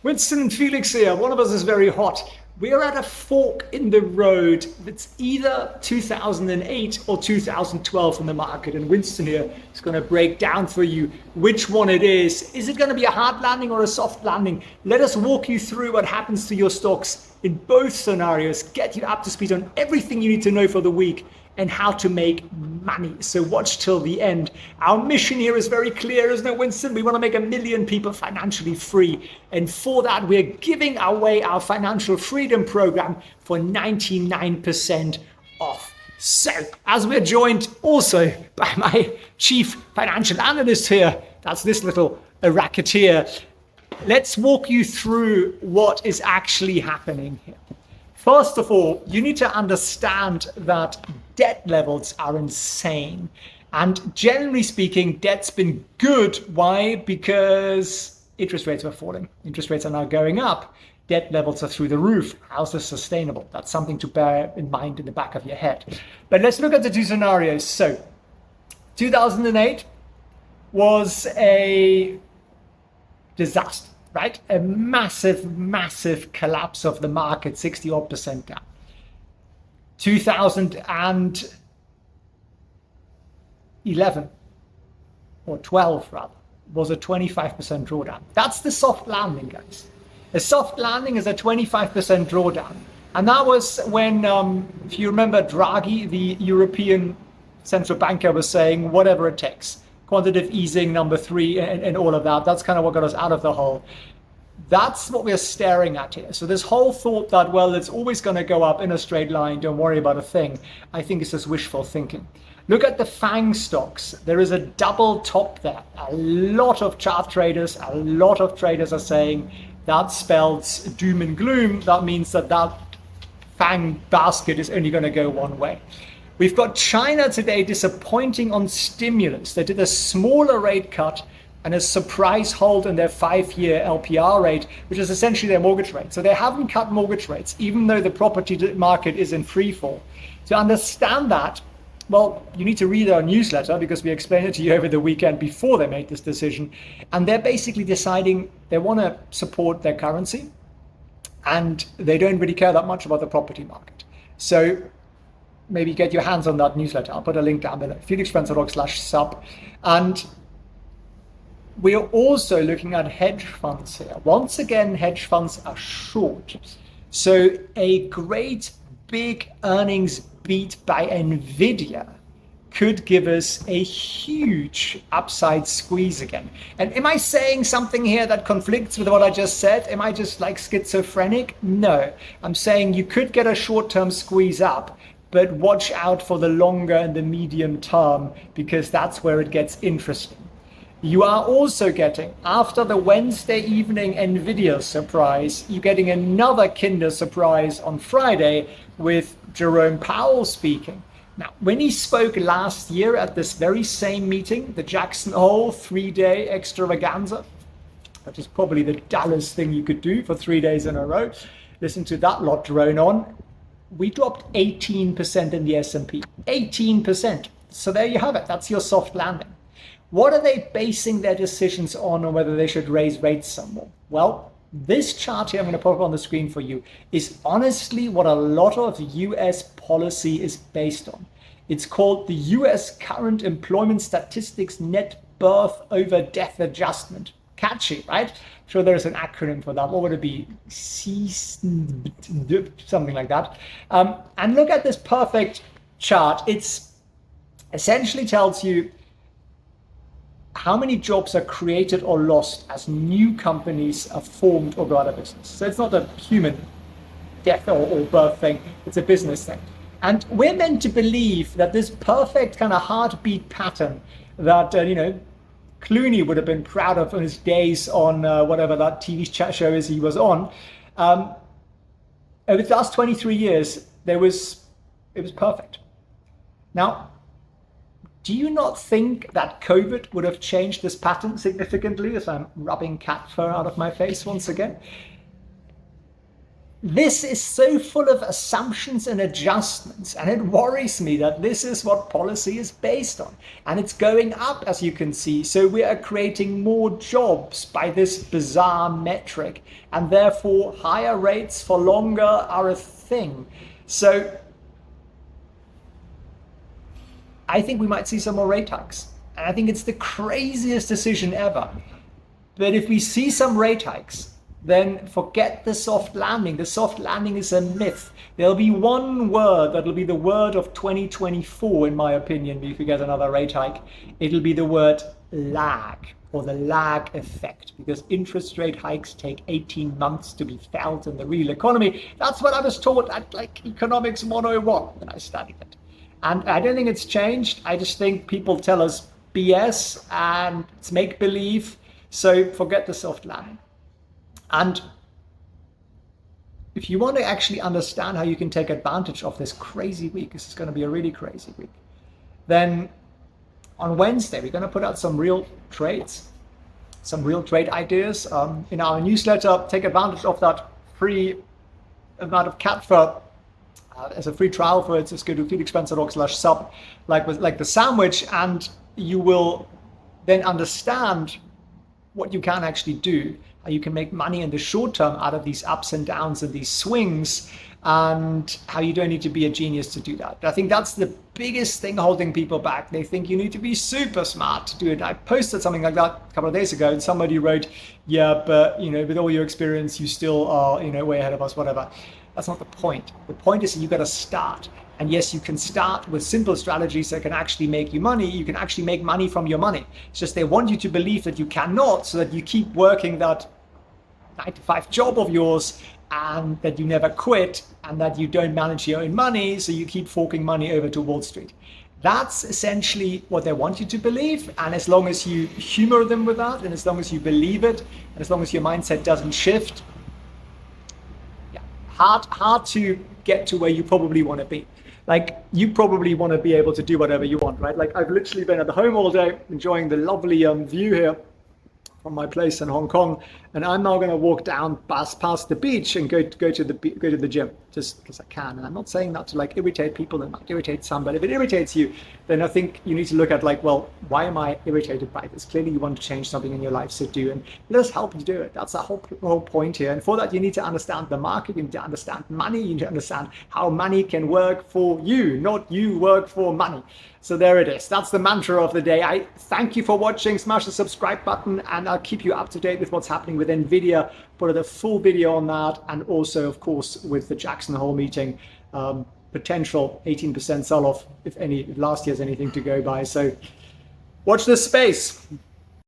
Winston and Felix here. One of us is very hot. We're at a fork in the road that's either 2008 or 2012 in the market. And Winston here is going to break down for you which one it is. Is it going to be a hard landing or a soft landing? Let us walk you through what happens to your stocks in both scenarios, get you up to speed on everything you need to know for the week and how to make money. So watch till the end. Our mission here is very clear, isn't it, Winston? We want to make 1 million people financially free. And for that, we're giving away our financial freedom program for 99% off. So as we're joined also by my chief financial analyst here, that's this little racketeer, let's walk you through what is actually happening here. First of all, you need to understand that debt levels are insane. And generally speaking, debt's been good. Why? Because interest rates were falling. Interest rates are now going up. Debt levels are through the roof. How's this sustainable? That's something to bear in mind in the back of your head. But let's look at the two scenarios. So 2008 was a disaster. Right? A massive collapse of the market, 60% down. 2011 or 12 rather was a 25% drawdown. That's the soft landing, guys. A soft landing is a 25% drawdown. And that was when, if you remember, Draghi, the European central banker, was saying whatever it takes. Quantitative easing, number 3, and all of that. That's kind of what got us out of the hole. That's what we're staring at here. So this whole thought that, well, it's always going to go up in a straight line, don't worry about a thing, I think it's just wishful thinking. Look at the FANG stocks. There is a double top there. A lot of chart traders, a lot of traders are saying that spells doom and gloom. That means that FANG basket is only going to go one way. We've got China today disappointing on stimulus. They did a smaller rate cut and a surprise hold in their 5-year LPR rate, which is essentially their mortgage rate. So they haven't cut mortgage rates, even though the property market is in free fall. To understand that, well, you need to read our newsletter because we explained it to you over the weekend before they made this decision. And they're basically deciding they want to support their currency and they don't really care that much about the property market. So maybe get your hands on that newsletter. I'll put a link down below, felixfriends.org/sub. And we're also looking at hedge funds here. Once again, hedge funds are short. So a great big earnings beat by NVIDIA could give us a huge upside squeeze again. And am I saying something here that conflicts with what I just said? Am I just like schizophrenic? No, I'm saying you could get a short-term squeeze up, but watch out for the longer and the medium term because that's where it gets interesting. You are also getting, after the Wednesday evening NVIDIA surprise, you're getting another Kinder surprise on Friday with Jerome Powell speaking. Now, when he spoke last year at this very same meeting, the Jackson Hole 3-day extravaganza, which is probably the dullest thing you could do for 3 days in a row, listen to that lot drone on, we dropped 18% in the S&P, 18%. So there you have it. That's your soft landing. What are they basing their decisions on whether they should raise rates some more? Well, this chart here, I'm going to put up on the screen for you, is honestly what a lot of US policy is based on. It's called the US Current Employment Statistics Net Birth over Death Adjustment. Catchy, right? I'm sure there's an acronym for that. What would it be? Something like that. And look at this perfect chart. It's essentially tells you how many jobs are created or lost as new companies are formed or go out of business. So it's not a human death or birth thing, it's a business thing. And we're meant to believe that this perfect kind of heartbeat pattern that, Clooney would have been proud of in his days on whatever that TV show is he was on. Over the last 23 years, it was perfect. Now, do you not think that COVID would have changed this pattern significantly, as I'm rubbing cat fur out of my face once again? this is so full of assumptions and adjustments, and it worries me that this is what policy is based on. And it's going up, as you can see. So we are creating more jobs by this bizarre metric, and therefore higher rates for longer are a thing. So I think we might see some more rate hikes. And I think it's the craziest decision ever. But if we see some rate hikes, then forget the soft landing. The soft landing is a myth. There'll be one word that'll be the word of 2024, in my opinion, if we get another rate hike. It'll be the word lag, or the lag effect, because interest rate hikes take 18 months to be felt in the real economy. That's what I was taught at Economics 101 when I studied it. And I don't think it's changed. I just think people tell us BS and it's make-believe. So forget the soft landing. And if you want to actually understand how you can take advantage of this crazy week, this is going to be a really crazy week, then on Wednesday, we're going to put out some real trades, some real trade ideas in our newsletter. Take advantage of that free amount of CATFA as a free trial for it. Just go to felixspencer.org/sub, like the sandwich, and you will then understand what you can actually do, how you can make money in the short term out of these ups and downs and these swings, and how you don't need to be a genius to do that. I think that's the biggest thing holding people back. They think you need to be super smart to do it. I posted something like that a couple of days ago, and somebody wrote, yeah, but with all your experience, you still are way ahead of us, whatever. That's not the point. The point is that you got to start. And yes, you can start with simple strategies that can actually make you money. You can actually make money from your money. It's just they want you to believe that you cannot, so that you keep working that 9-to-5 job of yours, and that you never quit, and that you don't manage your own money, so you keep forking money over to Wall Street. That's essentially what they want you to believe. And as long as you humor them with that, and as long as you believe it, and as long as your mindset doesn't shift, hard to get to where you probably want to be. You probably want to be able to do whatever you want, right? I've literally been at the home all day, enjoying the lovely view here from my place in Hong Kong, and I'm now going to walk down past the beach and go to the gym, just because I can. And I'm not saying that to irritate people. It might irritate some, but if it irritates you, then I think you need to look at well, why am I irritated by this? Clearly you want to change something in your life, so do, and let us help you do it. That's the whole point here. And for that, you need to understand the market, you need to understand money, you need to understand how money can work for you, not you work for money. So there it is. That's the mantra of the day. I thank you for watching. Smash the subscribe button, and I'll keep you up to date with what's happening with NVIDIA. Put a full video on that, and also, of course, with the Jackson Hole meeting, potential 18% sell-off if last year's anything to go by. So watch this space.